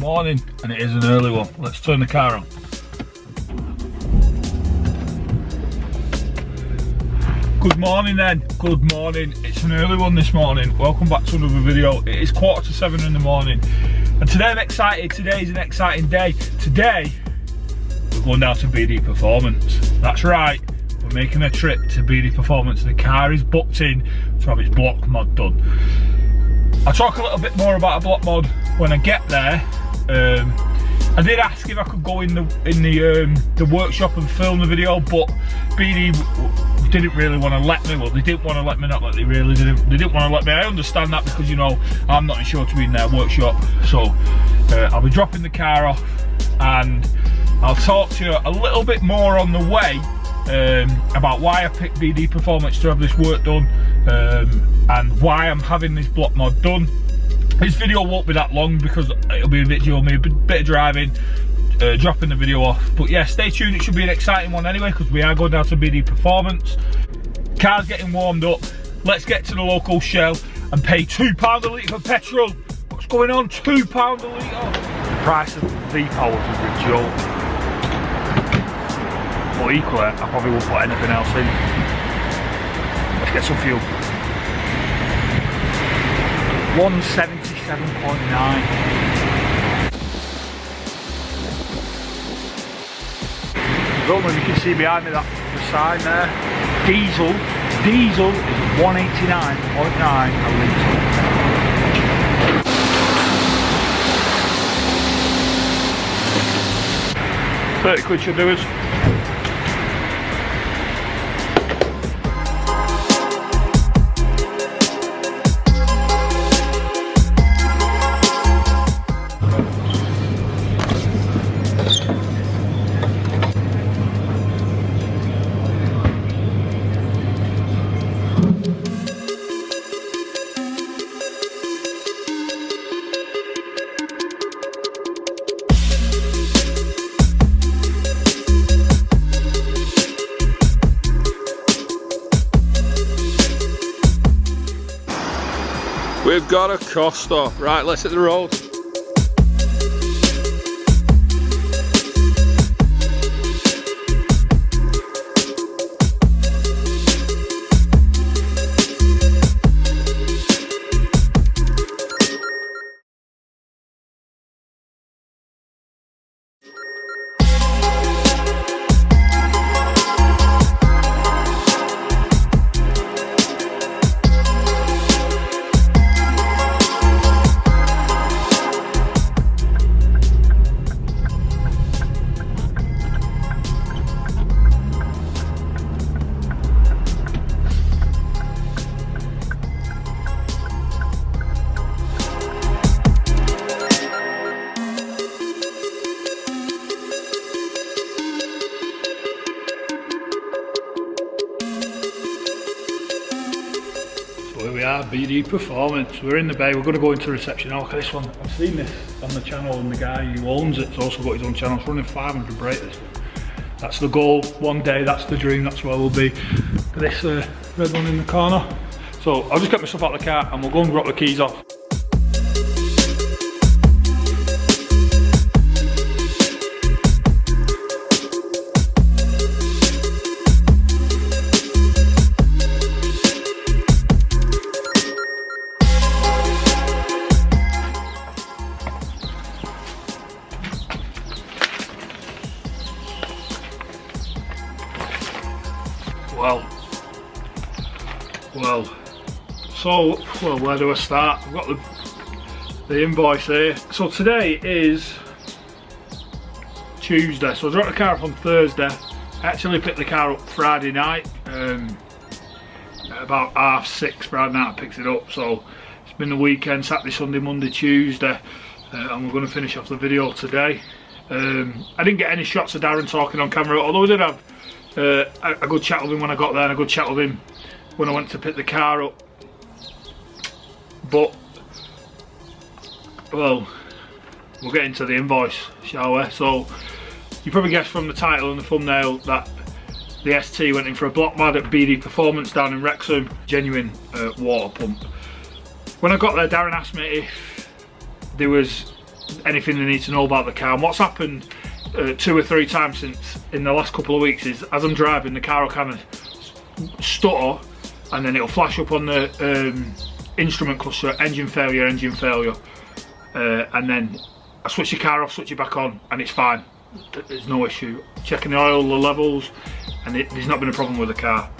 morning, and it is an early one. Let's turn the car on. Good morning then, good morning. It's an early one this morning. Welcome back to another video. It is 6:45 in the morning. And today I'm excited, today is an exciting day. Today, we're going down to BDperformance. That's right, we're making a trip to BDperformance. The car is booked in to have its block mod done. I'll talk a little bit more about a block mod when I get there. I did ask if I could go in the workshop and film the video, but BD didn't really want to let me. Well, they didn't want to let me, not that they really didn't. They didn't want to let me. I understand that because, you know, I'm not insured to be in their workshop. So I'll be dropping the car off and I'll talk to you a little bit more on the way about why I picked BDperformance to have this work done and why I'm having this block mod done. This video won't be that long because it'll be a video of me, a bit of driving, dropping the video off. But yeah, stay tuned, it should be an exciting one anyway because we are going down to BDperformance. Car's getting warmed up. Let's get to the local Shell and pay £2 a litre for petrol. What's going on? £2 a litre. The price of V-Powers is a joke. But equally, I probably won't put anything else in. Let's get some fuel. 177.9. I don't know if you can see behind me that the sign there. Diesel is 189.9 a litre. 30 quid should do us. We've got a Costa. Right, let's hit the road. Here we are, BDperformance. We're in the bay, we're going to go into reception. Oh, look at this one. I've seen this on the channel and the guy who owns it's also got his own channel. It's running 500 breakers. That's the goal, one day, that's the dream, that's where we'll be. Look at this red one in the corner. So I'll just get my stuff out of the car and we'll go and drop the keys off. Well, where do I start? I've got the invoice here. So today is Tuesday, so I dropped the car off on Thursday. I actually picked the car up Friday night, at about 6:30 Friday night I picked it up. So it's been the weekend, Saturday, Sunday, Monday, Tuesday, and we're going to finish off the video today. I didn't get any shots of Darren talking on camera, although I did have a good chat with him when I got there and a good chat with him when I went to pick the car up. But, well, we'll get into the invoice, shall we? So, you probably guessed from the title and the thumbnail that the ST went in for a block mod at BDperformance down in Wrexham, genuine water pump. When I got there, Darren asked me if there was anything they need to know about the car. And what's happened 2 or 3 times since in the last couple of weeks is, as I'm driving, the car will kind of stutter, and then it'll flash up on the instrument cluster, engine failure, and then I switch the car off, switch it back on, and it's fine. There's no issue. Checking the oil, the levels, and there's not been a problem with the car.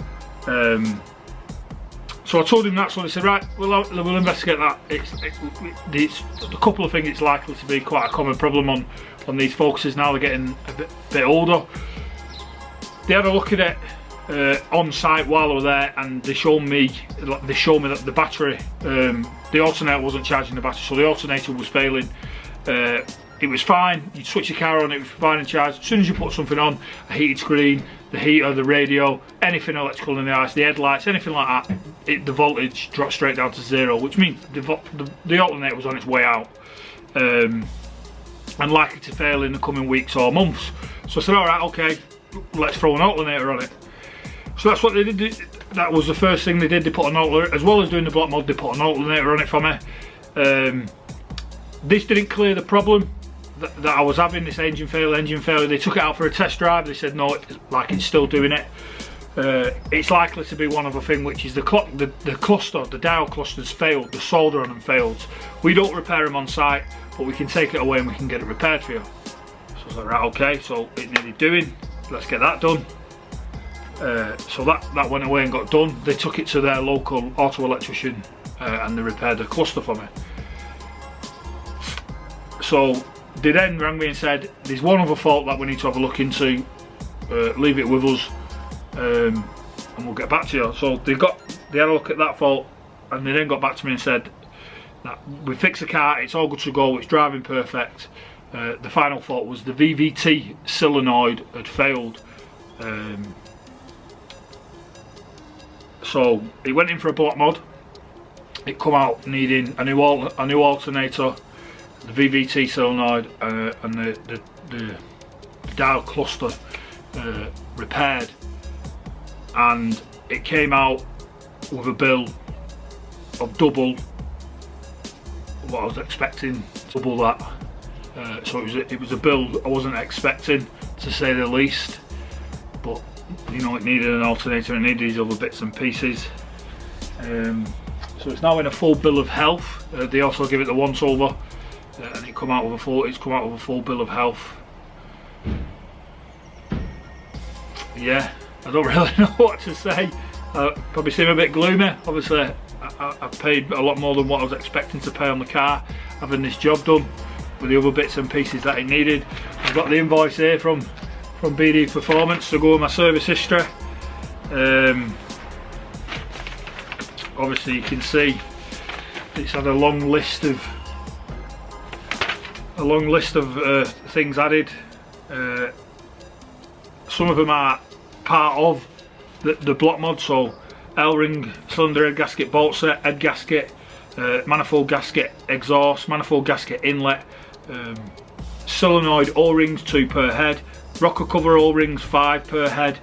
So I told him that, so they said, right, we'll investigate that. It's a couple of things. It's likely to be quite a common problem on these Focuses now. They're getting a bit older. They had a look at it on site while I was there, and they showed me that the battery, the alternator wasn't charging the battery, so the alternator was failing. It was fine. You'd switch the car on, it was fine and charged. As soon as you put something on, a heated screen, the heater, the radio, anything electrical in the house, the headlights, anything like that, the voltage dropped straight down to 0, which means the alternator was on its way out, and likely to fail in the coming weeks or months. So I said, all right, okay, let's throw an alternator on it. So that's what they did. That was the first thing they did. They put an alternator, as well as doing the block mod, they put an alternator on it for me. This didn't clear the problem that I was having, this engine failure. They took it out for a test drive. They said no, it's still doing it. It's likely to be one other thing, which is the cluster, the dial clusters failed, the solder on them failed. We don't repair them on site, but we can take it away and we can get it repaired for you. So I was like, right, okay, so it needed doing, let's get that done. So that went away and got done. They took it to their local auto electrician and they repaired the cluster for me. So they then rang me and said, there's one other fault that we need to have a look into, leave it with us, and we'll get back to you. So they had a look at that fault, and they then got back to me and said that we fixed the car, it's all good to go, it's driving perfect. The final fault was the VVT solenoid had failed. So it went in for a block mod. It come out needing a new alternator, the VVT solenoid, and the dial cluster repaired, and it came out with a bill of double what I was expecting, double that. So it was a bill I wasn't expecting, to say the least. But you know, it needed an alternator, it needed these other bits and pieces. So it's now in a full bill of health. They also give it the once over, and it's come out with a full bill of health. Yeah, I don't really know what to say. Probably seem a bit gloomy. Obviously, I paid a lot more than what I was expecting to pay on the car, having this job done with the other bits and pieces that it needed. I've got the invoice here from BDperformance to go with my service history. Obviously, you can see it's had a long list of things added. Some of them are part of the block mod, so L-ring, cylinder head gasket, bolt set, head gasket, manifold gasket exhaust, manifold gasket inlet, solenoid O-rings 2 per head, rocker cover O-rings 5 per head,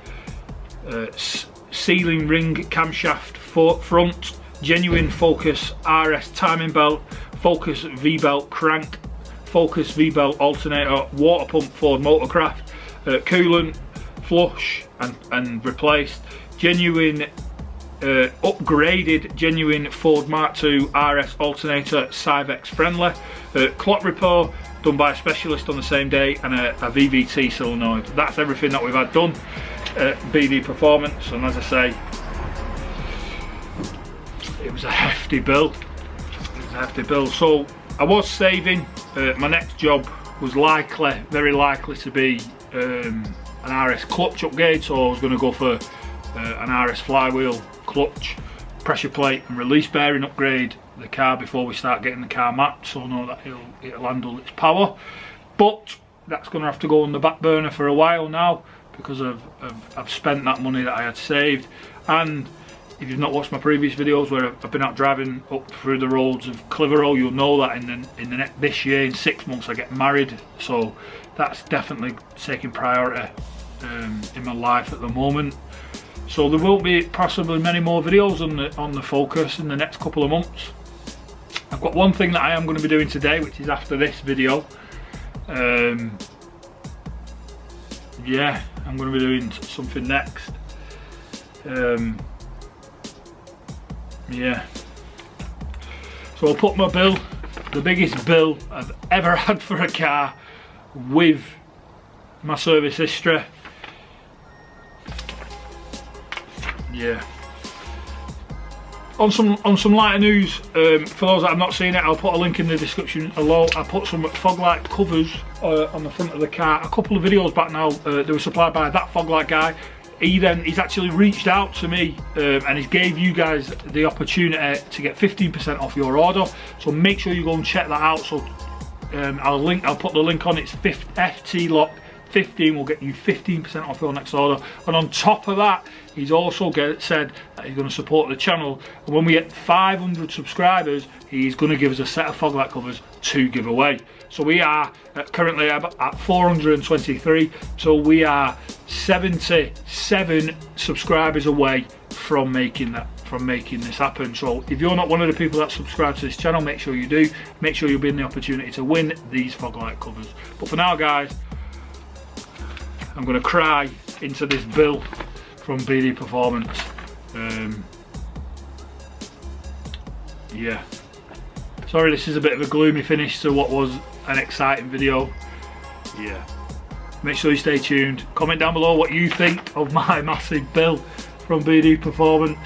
sealing ring camshaft front, genuine Focus RS timing belt, Focus V-belt crank, Focus V-belt alternator, water pump Ford Motorcraft, coolant flush and replaced, genuine upgraded genuine Ford Mark II RS alternator, Cyvex friendly, clock repair done by a specialist on the same day, and a VVT solenoid. That's everything that we've had done at BDperformance, and as I say, it was a hefty bill. So I was saving. My next job was very likely to be an RS clutch upgrade, so I was going to go for an RS flywheel, clutch, pressure plate and release bearing upgrade the car before we start getting the car mapped, so I know that it'll handle its power. But that's going to have to go on the back burner for a while now, because I've spent that money that I had saved. And if you've not watched my previous videos where I've been out driving up through the roads of Clitheroe, you'll know that this year, in 6 months, I get married. So that's definitely taking priority in my life at the moment. So there will be possibly many more videos on the Focus in the next couple of months. I've got one thing that I am going to be doing today, which is after this video. Yeah, I'm going to be doing something next. Yeah. So I'll put my bill, the biggest bill I've ever had for a car, with my service history. Yeah. On some lighter news, for those that have not seen it, I'll put a link in the description below. I put some fog light covers on the front of the car a couple of videos back now. They were supplied by that fog light guy. He's actually reached out to me and he gave you guys the opportunity to get 15% off your order. So make sure you go and check that out. So I'll put the link on. It's FT Lock 15 will get you 15% off your next order. And on top of that, he's also said that he's going to support the channel. And when we get 500 subscribers, he's going to give us a set of fog light covers to give away. So we are currently at 423. So we are 77 subscribers away from making this happen. So if you're not one of the people that subscribe to this channel, make sure you do. Make sure you'll be in the opportunity to win these fog light covers. But for now, guys, I'm going to cry into this bill from BDperformance. Yeah. Sorry, this is a bit of a gloomy finish to what was an exciting video. Yeah. Make sure you stay tuned. Comment down below what you think of my massive bill from BDperformance.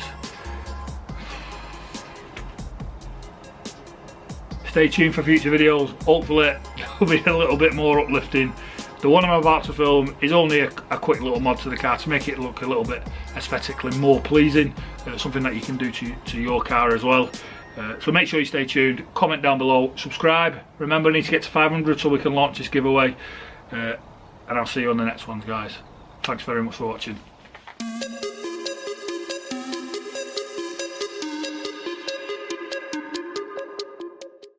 Stay tuned for future videos. Hopefully it'll be a little bit more uplifting. The one I'm about to film is only a quick little mod to the car to make it look a little bit aesthetically more pleasing. Something that you can do to your car as well. So make sure you stay tuned, comment down below, subscribe. Remember, I need to get to 500 so we can launch this giveaway. And I'll see you on the next ones, guys. Thanks very much for watching.